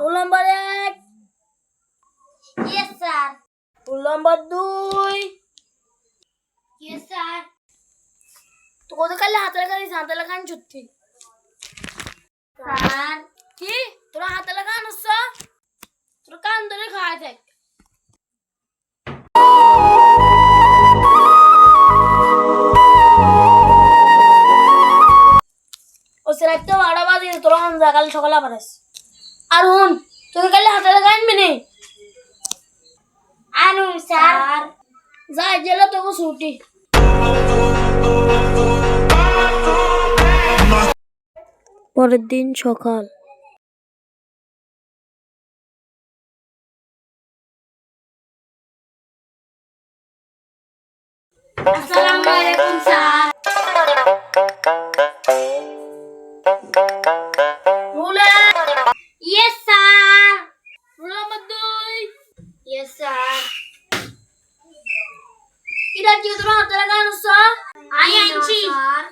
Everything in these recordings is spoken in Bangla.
Roll number 1। Yes sir. Roll number 2। Yes sir. তো কত কালে হাতে লেখা দিয়েছিস? হাতে লেখা আনছ ঠিক স্যার কি? তোরা হাতে লেখা আনছ? তোর কান ধরে খাওয়া দেখ। ও সেটা তো 12 বাজে, তোরা কাল সকালে আবার আসিস। আর হুন, তোর কালে হাতে লেখা আনবি নি? আনু স্যার। যা জেলে তোকে ছুটি। পরের দিন সকাল। আসসালামু আলাইকুম স্যার। রুলে yes sir. Roll number 2। Yes sir. কিরা কি তোরা হাতে লেখা আনছ? আই আনছি স্যার।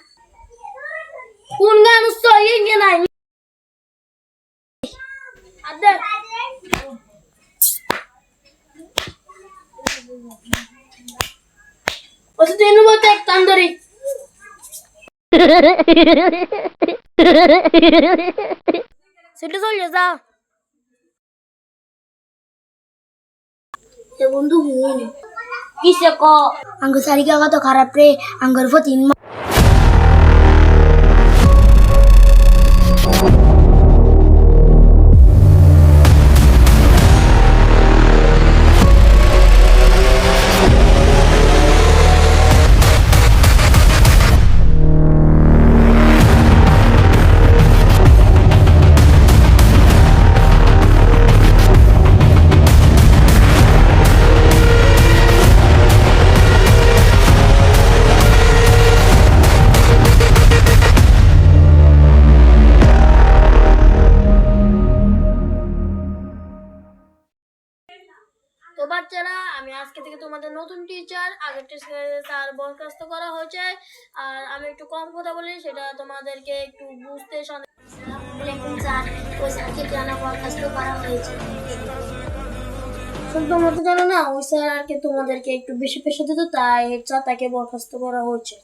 কোন গান আনছ? ইয়ে নাই আদে ওসে দিন বলতে এক তান্দরি সেটা চলে যা। এ বন্ধু হুন কিসে ক? আঙ্গ সারিকা কত খারাপ রে, আঙ্গর ফতিন তো বাচ্চারা, আমি আজকে থেকে তোমাদের নতুন টিচার। আগের টিচার স্যার বরখাস্ত করা হয়েছে, আর আমি একটু কম কথা বলি, সেটা তোমাদেরকে একটু বুঝতে ওয়ালাইকুম স্যার। ওই স্যারকে কেন বরখাস্ত করা হয়েছে? তোমরা তো জানো না, ওই স্যার আর কি তোমাদেরকে একটু বেশি পেশা দিত, তাই হেড স্যার তাকে বরখাস্ত করা হয়েছে।